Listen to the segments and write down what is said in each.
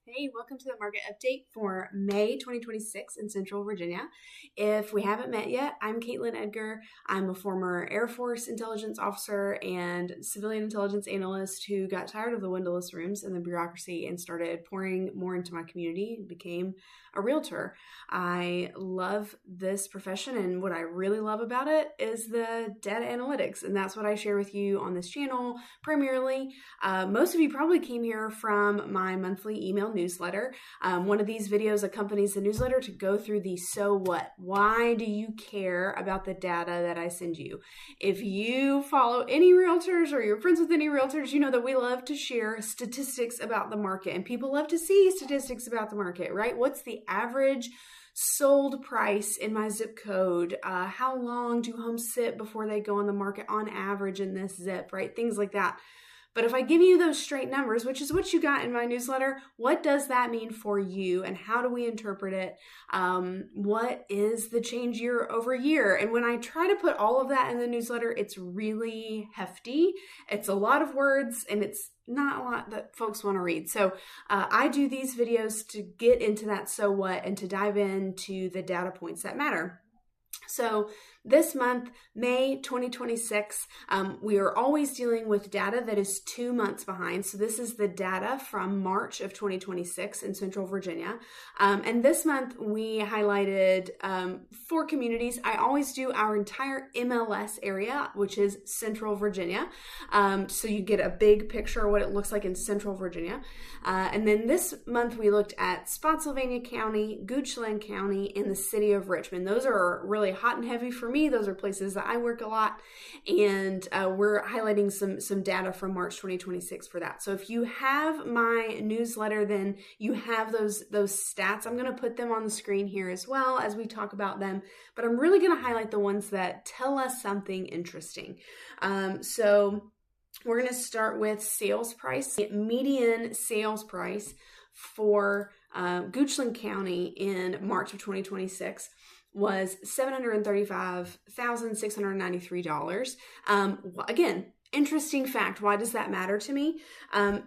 Hey, welcome to the market update for May 2026 in Central Virginia. If we haven't met yet, I'm Caitlin Edgar. I'm a former Air Force intelligence officer and civilian intelligence analyst who got tired of the windowless rooms and the bureaucracy and started pouring more into my community and became a realtor. I love this profession, and what I really love about it is the data analytics, and that's what I share with you on this channel primarily. Most of you probably came here from my monthly email newsletter. One of these videos accompanies the newsletter to go through the so what. Why do you care about the data that I send you? If you follow any realtors or you're friends with any realtors, you know that we love to share statistics about the market, and people love to see statistics about the market, right? What's the average sold price in my zip code? How long do homes sit before they go on the market on average in this zip, right? Things like that. But if I give you those straight numbers, which is what you got in my newsletter, what does that mean for you and how do we interpret it? What is the change year over year? And when I try to put all of that in the newsletter, it's really hefty. It's a lot of words and it's not a lot that folks want to read. So I do these videos to get into that so what and to dive into the data points that matter. So this month, May 2026, we are always dealing with data that is 2 months behind. So this is the data from March of 2026 in Central Virginia. And this month we highlighted 4 communities. I always do our entire MLS area, which is Central Virginia. So you get a big picture of what it looks like in Central Virginia. And then this month we looked at Spotsylvania County, Goochland County, and the City of Richmond. Those are really hot and heavy for me. Those are places that I work a lot, and we're highlighting some data from March 2026 for that. So if you have my newsletter, then you have those stats. I'm going to put them on the screen here as well as we talk about them, but I'm really going to highlight the ones that tell us something interesting. So we're going to start with sales price. Median sales price for Goochland County in March of 2026 was $735,693. Again, interesting fact. Why does that matter to me?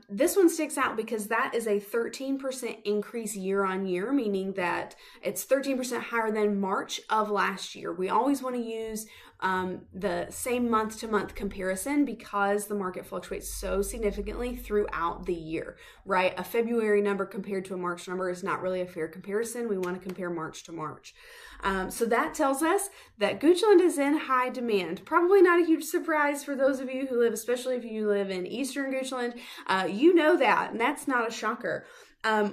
This one sticks out because that is a 13% increase year on year, meaning that it's 13% higher than March of last year. We always want to use the same month to month comparison because the market fluctuates so significantly throughout the year, right? A February number compared to a March number is not really a fair comparison. We want to compare March to March. So that tells us that Goochland is in high demand. Probably not a huge surprise for those of you who live, especially if you live in Eastern Goochland. You know that, and that's not a shocker.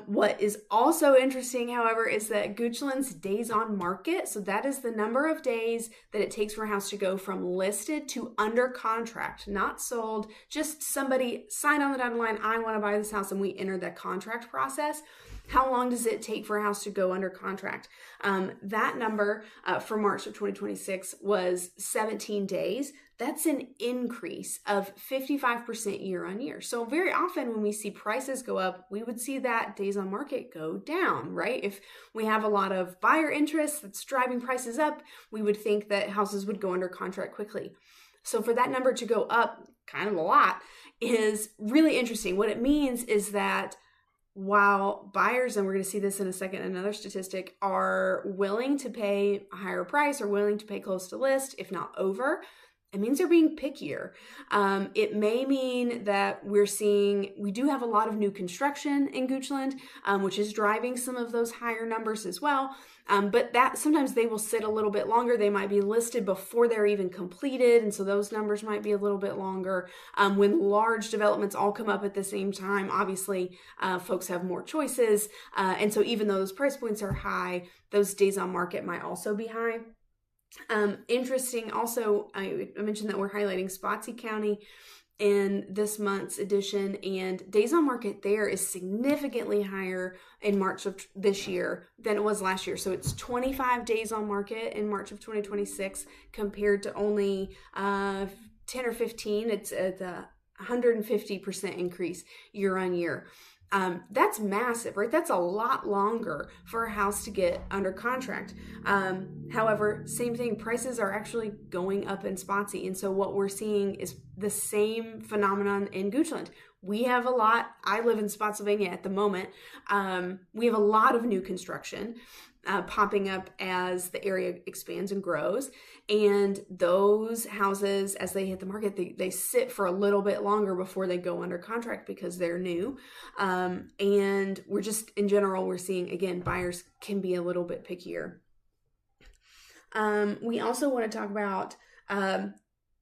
What is also interesting, however, is that Goochland's days on market, so that is the number of days that it takes for a house to go from listed to under contract, not sold, just somebody signed on the dotted line, I want to buy this house, and we enter that contract process. How long does it take for a house to go under contract? That number for March of 2026 was 17 days. That's an increase of 55% year on year. So very often when we see prices go up, we would see that days on market go down, right? If we have a lot of buyer interest that's driving prices up, we would think that houses would go under contract quickly. So for that number to go up kind of a lot is really interesting. What it means is that while buyers, and we're going to see this in a second, another statistic, are willing to pay a higher price or willing to pay close to list, if not over, it means they're being pickier. It may mean that we do have a lot of new construction in Goochland, which is driving some of those higher numbers as well. But that sometimes they will sit a little bit longer. They might be listed before they're even completed. And so those numbers might be a little bit longer. When large developments all come up at the same time, obviously folks have more choices. And so even though those price points are high, those days on market might also be high. Interesting also, I mentioned that we're highlighting Spotsylvania County in this month's edition, and days on market there is significantly higher in March of this year than it was last year. So it's 25 days on market in March of 2026 compared to only 10 or 15. It's a 150% increase year on year. That's massive, right? That's a lot longer for a house to get under contract. However, same thing, prices are actually going up in Spotsy. And so what we're seeing is the same phenomenon in Goochland. We have a lot. I live in Spotsylvania at the moment. We have a lot of new construction popping up as the area expands and grows. And those houses, as they hit the market, they sit for a little bit longer before they go under contract because they're new. And we're just, in general, we're seeing, again, buyers can be a little bit pickier. We also want to talk about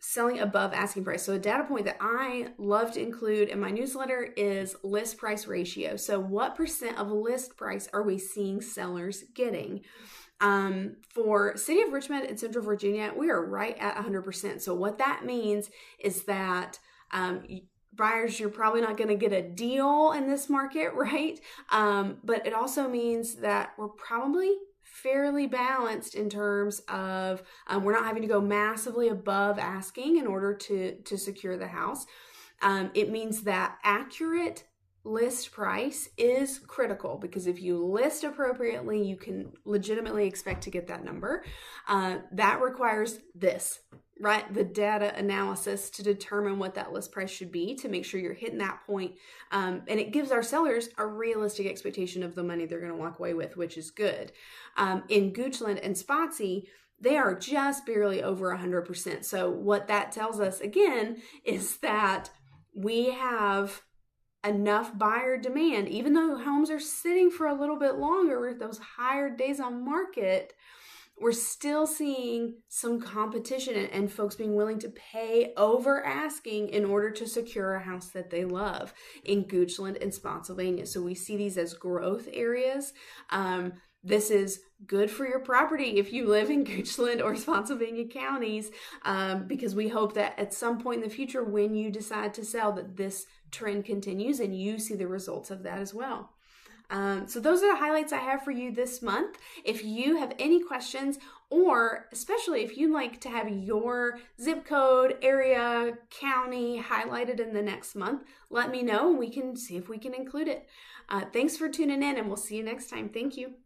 selling above asking price. So a data point that I love to include in my newsletter is list price ratio. So what % of list price are we seeing sellers getting? For City of Richmond and Central Virginia, we are right at 100%. So what that means is that buyers, you're probably not going to get a deal in this market, right? But it also means that we're probably fairly balanced in terms of we're not having to go massively above asking in order to secure the house. It means that accurate list price is critical, because if you list appropriately, you can legitimately expect to get that number. That requires this, right? The data analysis to determine what that list price should be to make sure you're hitting that point. And it gives our sellers a realistic expectation of the money they're going to walk away with, which is good. In Goochland and Spotsy, they are just barely over 100%. So what that tells us, again, is that we have enough buyer demand, even though homes are sitting for a little bit longer, those higher days on market, we're still seeing some competition and folks being willing to pay over asking in order to secure a house that they love in Goochland and Spotsylvania. So we see these as growth areas. This is good for your property if you live in Goochland or Spotsylvania counties, because we hope that at some point in the future, when you decide to sell, that this trend continues and you see the results of that as well. So those are the highlights I have for you this month. If you have any questions, or especially if you'd like to have your zip code, area, county highlighted in the next month, let me know and we can see if we can include it. Thanks for tuning in, and we'll see you next time. Thank you.